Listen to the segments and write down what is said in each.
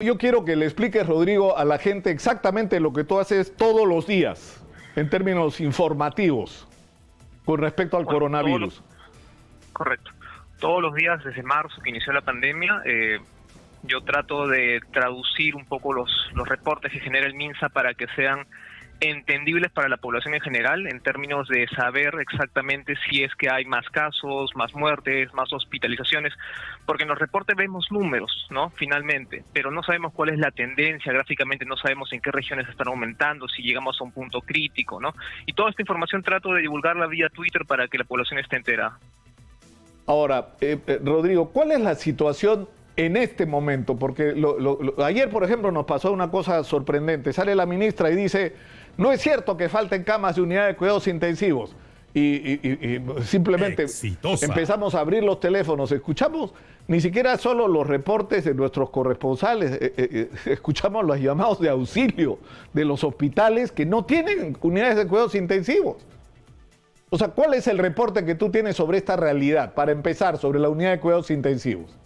Yo quiero que le expliques, Rodrigo, a la gente exactamente lo que tú haces todos los días en términos informativos con respecto al Bueno, coronavirus. correcto. Todos los días desde marzo que inició la pandemia, yo trato de traducir un poco los reportes que genera el MINSA para que sean entendibles para la población en general, en términos de saber exactamente si es que hay más casos, más muertes, más hospitalizaciones, porque en los reportes vemos números, ¿no? Finalmente, pero no sabemos cuál es la tendencia gráficamente, no sabemos en qué regiones están aumentando, si llegamos a un punto crítico, ¿no? Y toda esta información trato de divulgarla vía Twitter para que la población esté enterada. Ahora, Rodrigo, ¿cuál es la situación en este momento? Porque ayer, por ejemplo, nos pasó una cosa sorprendente. Sale la ministra y dice, no es cierto que falten camas de unidad de cuidados intensivos. Y simplemente Exitosa. empezamos a abrir los teléfonos. Escuchamos ni siquiera solo los reportes de nuestros corresponsales, escuchamos los llamados de auxilio de los hospitales que no tienen unidades de cuidados intensivos. O sea, ¿cuál es el reporte que tú tienes sobre esta realidad, para empezar, sobre la unidad de cuidados intensivos?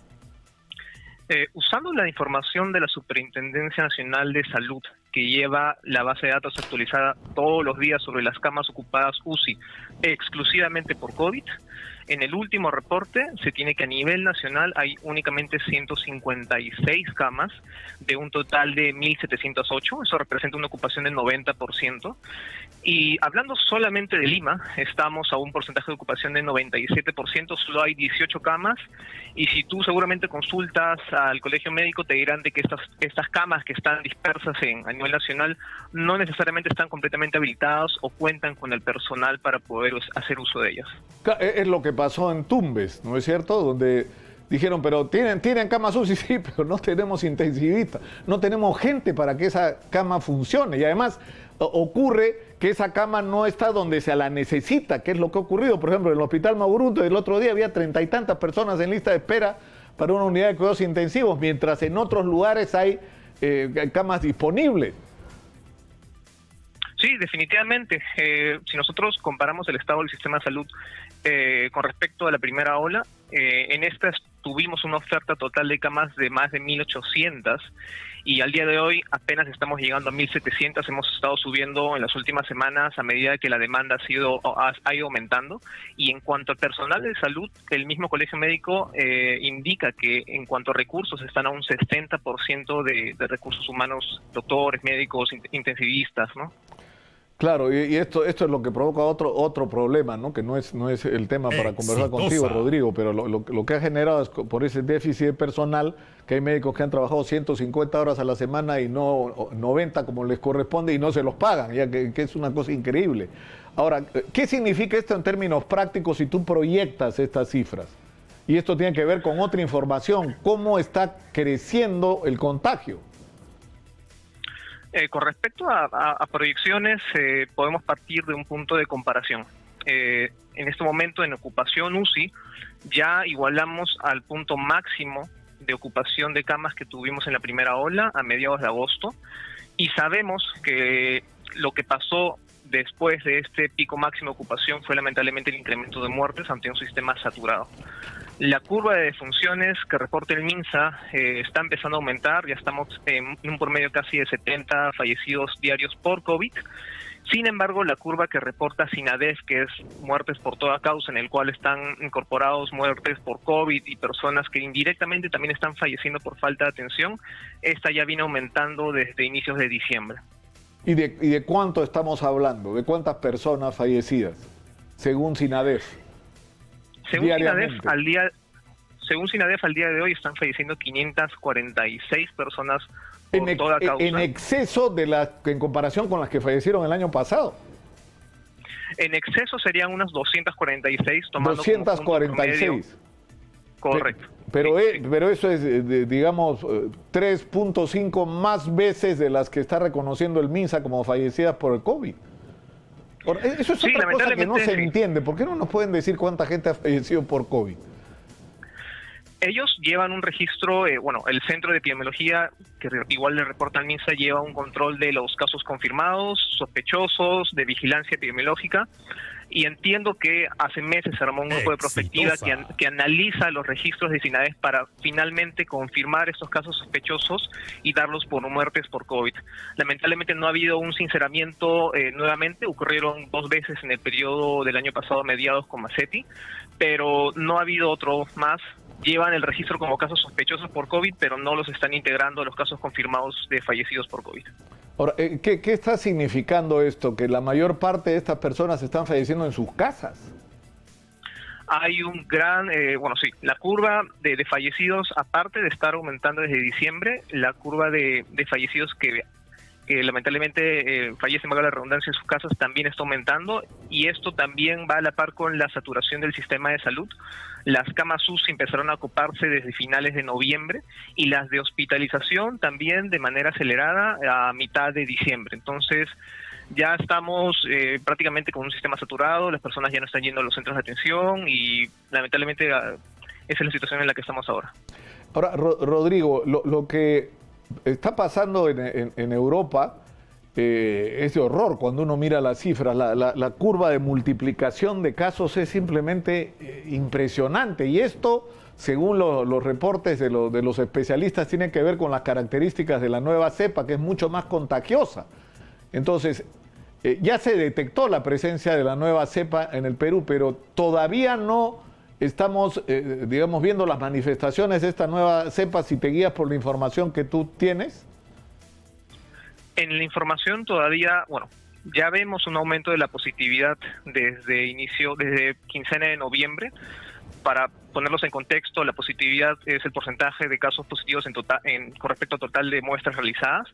Usando la información de la Superintendencia Nacional de Salud, que lleva la base de datos actualizada todos los días sobre las camas ocupadas UCI exclusivamente por COVID, en el último reporte se tiene que a nivel nacional hay únicamente 156 camas de un total de 1.708, eso representa una ocupación del 90%. Y hablando solamente de Lima, estamos a un porcentaje de ocupación del 97%, solo hay 18 camas, y si tú seguramente consultas al colegio médico te dirán de que estas camas que están dispersas a nivel nacional no necesariamente están completamente habilitadas o cuentan con el personal para poder hacer uso de ellas. Es lo que pasó en Tumbes, ¿no es cierto? Donde dijeron, pero tienen camas UCI, sí, pero no tenemos intensivistas, no tenemos gente para que esa cama funcione. Y además ocurre que esa cama no está donde se la necesita, que es lo que ha ocurrido. Por ejemplo, en el Hospital Mauruto el otro día había 30 y tantas personas en lista de espera para una unidad de cuidados intensivos, mientras en otros lugares hay camas disponibles. Sí, definitivamente. Si nosotros comparamos el estado del sistema de salud con respecto a la primera ola, en estas tuvimos una oferta total de camas de más de 1.800 y al día de hoy apenas estamos llegando a 1.700. Hemos estado subiendo en las últimas semanas a medida que la demanda ha ido aumentando. Y en cuanto al personal de salud, el mismo colegio médico indica que en cuanto a recursos están a un 60% de recursos humanos, doctores, médicos, intensivistas, ¿no? Claro, y esto es lo que provoca otro problema, ¿no? Que no es el tema para conversar contigo, Rodrigo, pero lo que ha generado es por ese déficit de personal, que hay médicos que han trabajado 150 horas a la semana y no 90 como les corresponde y no se los pagan, ya que es una cosa increíble. Ahora, ¿qué significa esto en términos prácticos si tú proyectas estas cifras? Y esto tiene que ver con otra información, ¿cómo está creciendo el contagio? Con respecto a proyecciones, podemos partir de un punto de comparación. En este momento, en ocupación UCI, ya igualamos al punto máximo de ocupación de camas que tuvimos en la primera ola a mediados de agosto, y sabemos que lo que pasó después de este pico máximo de ocupación fue lamentablemente el incremento de muertes ante un sistema saturado. La curva de defunciones que reporta el MINSA está empezando a aumentar, ya estamos en un promedio casi de 70 fallecidos diarios por COVID. Sin embargo, la curva que reporta SINADEF, que es muertes por toda causa, en el cual están incorporados muertes por COVID y personas que indirectamente también están falleciendo por falta de atención, esta ya viene aumentando desde inicios de diciembre. ¿Y de cuánto estamos hablando? ¿De cuántas personas fallecidas, según SINADEF? Según SINADEF, al día de hoy están falleciendo 546 personas por toda causa. En exceso en comparación con las que fallecieron el año pasado. En exceso serían unas 246, tomando 246. Correcto. Pero eso es, digamos, 3.5 más veces de las que está reconociendo el MINSA como fallecidas por el COVID. Eso es otra cosa que no se entiende. ¿Por qué no nos pueden decir cuánta gente ha fallecido por COVID? Ellos llevan un registro, el Centro de Epidemiología, que igual le reporta al MINSA, lleva un control de los casos confirmados, sospechosos, de vigilancia epidemiológica, Y entiendo que hace meses se armó un grupo de prospectiva que analiza los registros de SINADEF para finalmente confirmar estos casos sospechosos y darlos por muertes por COVID. Lamentablemente no ha habido un sinceramiento nuevamente, ocurrieron 2 veces en el periodo del año pasado, mediados con Macetti, pero no ha habido otro más. Llevan el registro como casos sospechosos por COVID, pero no los están integrando a los casos confirmados de fallecidos por COVID. Ahora, ¿qué está significando esto? Que la mayor parte de estas personas están falleciendo en sus casas. Hay un gran, la curva de fallecidos, aparte de estar aumentando desde diciembre, la curva de fallecidos que lamentablemente fallecen, valga la redundancia, en sus casas también está aumentando, y esto también va a la par con la saturación del sistema de salud. Las camas UCI empezaron a ocuparse desde finales de noviembre y las de hospitalización también de manera acelerada a mitad de diciembre. Entonces ya estamos prácticamente con un sistema saturado, las personas ya no están yendo a los centros de atención y lamentablemente esa es la situación en la que estamos ahora. Ahora, Rodrigo, lo que está pasando en Europa es de horror cuando uno mira las cifras. La curva de multiplicación de casos es simplemente impresionante, y esto, según los reportes de los especialistas, tiene que ver con las características de la nueva cepa, que es mucho más contagiosa. Entonces, ya se detectó la presencia de la nueva cepa en el Perú, pero todavía no estamos, viendo las manifestaciones de esta nueva cepa, si te guías por la información que tú tienes. En la información todavía, ya vemos un aumento de la positividad desde quincena de noviembre. Para ponerlos en contexto, la positividad es el porcentaje de casos positivos con respecto al total de muestras realizadas.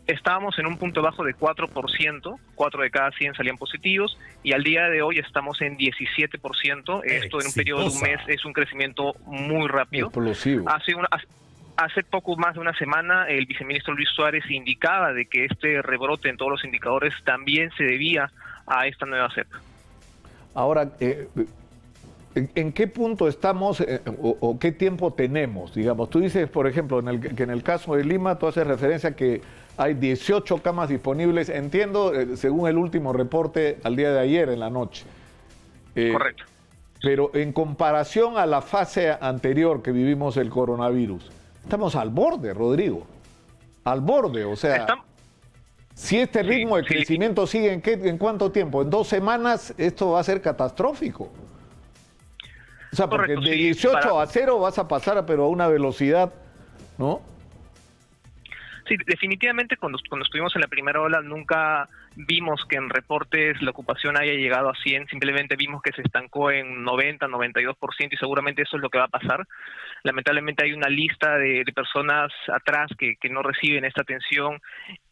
Estábamos en un punto bajo de 4%, 4 de cada 100 salían positivos, y al día de hoy estamos en 17%. Esto en un periodo de un mes es un crecimiento muy rápido. Explosivo. Hace poco más de una semana el viceministro Luis Suárez indicaba de que este rebrote en todos los indicadores también se debía a esta nueva cepa. Ahora, ¿en qué punto estamos o qué tiempo tenemos? Digamos, tú dices, por ejemplo, que en el caso de Lima, tú haces referencia a que hay 18 camas disponibles, entiendo, según el último reporte al día de ayer en la noche. Correcto. Pero en comparación a la fase anterior que vivimos el coronavirus, estamos al borde, Rodrigo. Al borde, o sea, si este ritmo de crecimiento sigue, ¿en cuánto tiempo? En 2 semanas esto va a ser catastrófico. O sea, porque de 18 a 0 vas a pasar, pero a una velocidad, ¿no? Sí, definitivamente cuando estuvimos en la primera ola nunca vimos que en reportes la ocupación haya llegado a 100, simplemente vimos que se estancó en 90, 92%, y seguramente eso es lo que va a pasar. Lamentablemente hay una lista de personas atrás que no reciben esta atención,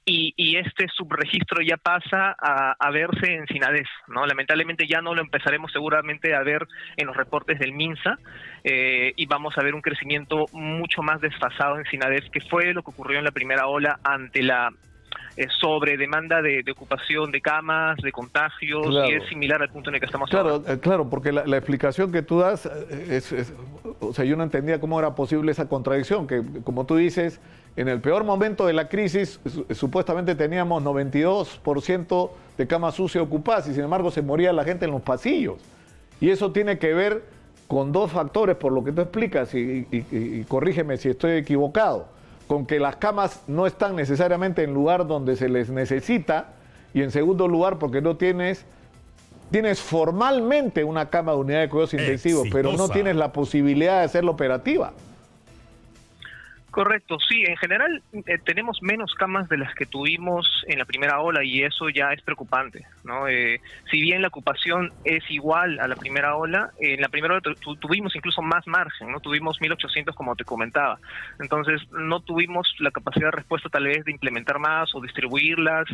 y este subregistro ya pasa a verse en SINADEF, ¿no? Lamentablemente ya no lo empezaremos seguramente a ver en los reportes del MINSA, y vamos a ver un crecimiento mucho más desfasado en SINADEF, que fue lo que ocurrió en la primera ola ante la sobre demanda de ocupación de camas, de contagios, claro. Y es similar al punto en el que estamos ahora. Claro, porque la explicación que tú das o sea, yo no entendía cómo era posible esa contradicción, que como tú dices, en el peor momento de la crisis supuestamente teníamos 92% de camas UCI ocupadas, y sin embargo se moría la gente en los pasillos. Y eso tiene que ver con 2 factores, por lo que tú explicas, y corrígeme si estoy equivocado, con que las camas no están necesariamente en lugar donde se les necesita, y en segundo lugar porque no tienes formalmente una cama de unidad de cuidados intensivos, pero no tienes la posibilidad de hacerla operativa. Correcto, sí, en general tenemos menos camas de las que tuvimos en la primera ola, y eso ya es preocupante, ¿no? Si bien la ocupación es igual a la primera ola, en la primera ola tuvimos incluso más margen, ¿no? Tuvimos 1.800 como te comentaba, entonces no tuvimos la capacidad de respuesta tal vez de implementar más o distribuirlas,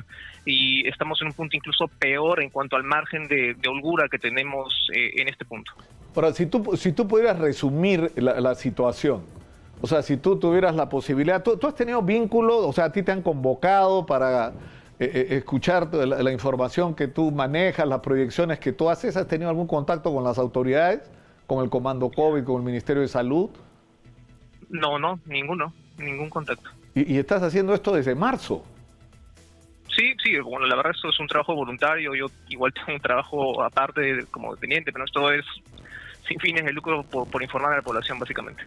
y estamos en un punto incluso peor en cuanto al margen de holgura que tenemos en este punto. Ahora, si tú pudieras resumir la situación, o sea, si tú tuvieras la posibilidad, ¿tú has tenido vínculos? O sea, ¿a ti te han convocado para escuchar la información que tú manejas, las proyecciones que tú haces? ¿Has tenido algún contacto con las autoridades, con el Comando COVID, con el Ministerio de Salud? No, ningún contacto. ¿Y estás haciendo esto desde marzo? Sí, sí, bueno, la verdad esto es un trabajo voluntario, yo igual tengo un trabajo aparte como dependiente, pero esto es sin fines de lucro por informar a la población básicamente.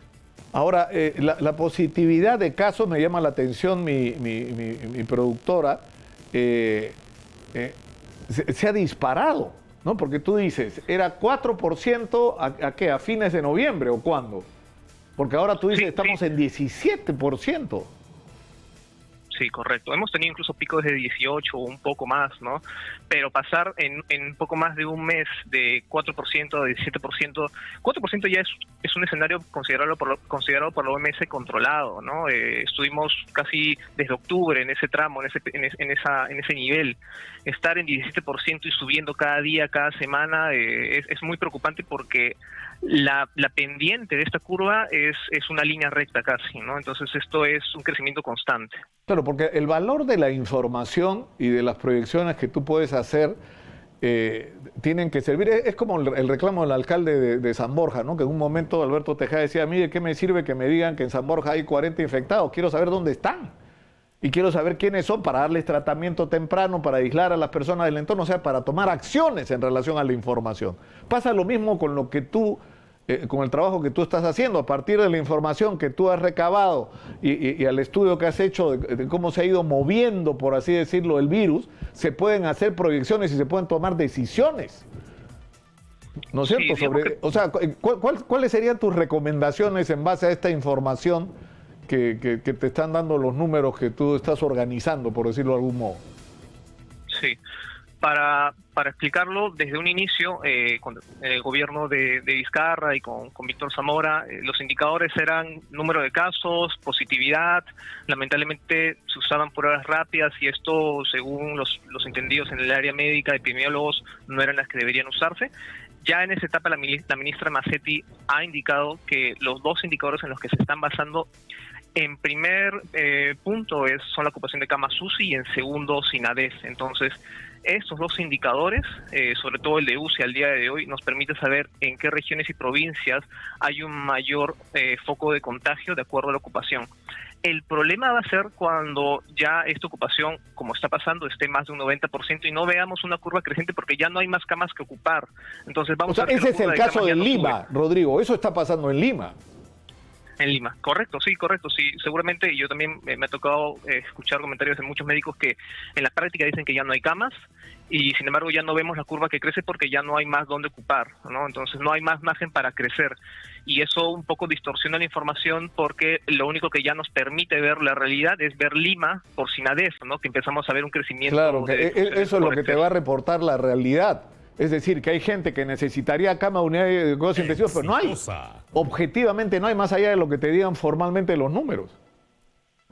Ahora, la positividad de casos me llama la atención, mi productora, se ha disparado, ¿no? Porque tú dices, era 4% ¿a qué? ¿A fines de noviembre o cuándo? Porque ahora tú dices, Sí, estamos sí. en 17%. Sí, correcto. Hemos tenido incluso picos de 18 o un poco más, ¿no? Pero pasar en poco más de un mes de 4% a 17%, 4% ya es un escenario considerado por la OMS controlado, ¿no? Estuvimos casi desde octubre en ese tramo, en ese nivel. Estar en 17% y subiendo cada día, cada semana, es muy preocupante porque la pendiente de esta curva es una línea recta casi, ¿no? Entonces esto es un crecimiento constante. Claro, porque el valor de la información y de las proyecciones que tú puedes hacer tienen que servir. Es como el reclamo del alcalde de San Borja, ¿no? Que en un momento Alberto Tejada decía, mire, ¿qué me sirve que me digan que en San Borja hay 40 infectados? Quiero saber dónde están. Y quiero saber quiénes son para darles tratamiento temprano, para aislar a las personas del entorno, o sea, para tomar acciones en relación a la información. Pasa lo mismo con lo que tú, con el trabajo que tú estás haciendo, a partir de la información que tú has recabado y al estudio que has hecho de cómo se ha ido moviendo, por así decirlo, el virus, se pueden hacer proyecciones y se pueden tomar decisiones. ¿No es cierto? Sí, O sea, ¿cuáles serían tus recomendaciones en base a esta información que te están dando los números que tú estás organizando, por decirlo de algún modo? Sí. Para explicarlo, desde un inicio, con el gobierno de Vizcarra y con Víctor Zamora, los indicadores eran número de casos, positividad. Lamentablemente se usaban pruebas rápidas y esto, según los entendidos en el área médica, epidemiólogos, no eran las que deberían usarse. Ya en esa etapa la ministra Macetti ha indicado que los dos indicadores en los que se están basando, en primer punto son la ocupación de camas UCI y en segundo SINADEF. Entonces, estos dos indicadores, sobre todo el de UCI al día de hoy, nos permite saber en qué regiones y provincias hay un mayor foco de contagio de acuerdo a la ocupación. El problema va a ser cuando ya esta ocupación, como está pasando, esté más de un 90% y no veamos una curva creciente porque ya no hay más camas que ocupar. Entonces vamos a ver ese es el caso de Lima, Rodrigo. Eso está pasando en Lima. En Lima, correcto, sí, seguramente. Yo también me ha tocado escuchar comentarios de muchos médicos que en la práctica dicen que ya no hay camas y sin embargo ya no vemos la curva que crece porque ya no hay más donde ocupar, ¿no? Entonces no hay más margen para crecer y eso un poco distorsiona la información porque lo único que ya nos permite ver la realidad es ver Lima por SINADEF, ¿no? Que empezamos a ver un crecimiento. Claro, eso es lo que te va a reportar la realidad. Es decir, que hay gente que necesitaría cama, unidad de cuidados intensivos, pero no hay. Objetivamente no hay, más allá de lo que te digan formalmente los números.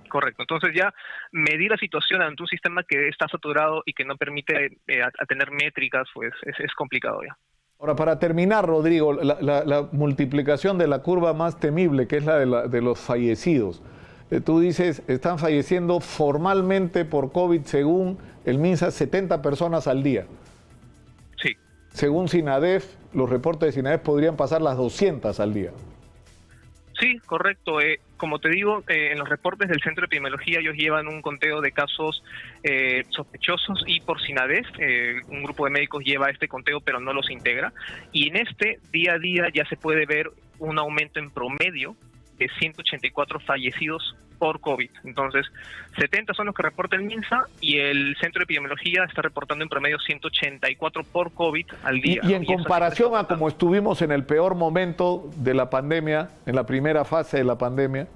Correcto. Entonces ya medir la situación ante un sistema que está saturado y que no permite a tener métricas, pues es complicado ya. Ahora, para terminar, Rodrigo, la multiplicación de la curva más temible, que es la de los fallecidos. Tú dices, están falleciendo formalmente por COVID, según el MINSA, 70 personas al día. Sí. Según SINADEF, los reportes de SINADEF podrían pasar las 200 al día. Sí, correcto. Como te digo, en los reportes del Centro de Epidemiología ellos llevan un conteo de casos sospechosos y por SINADEF, un grupo de médicos lleva este conteo pero no los integra. Y en este día a día ya se puede ver un aumento en promedio de 184 fallecidos por COVID. Entonces, 70 son los que reporta el MINSA y el Centro de Epidemiología está reportando en promedio 184 por COVID al día. Y en comparación a como estuvimos en el peor momento de la pandemia, en la primera fase de la pandemia.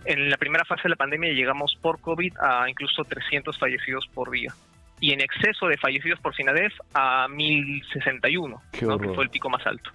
En la primera fase de la pandemia llegamos por COVID a incluso 300 fallecidos por día. Y en exceso de fallecidos por SINADEF a 1061, ¿no? Que fue el pico más alto.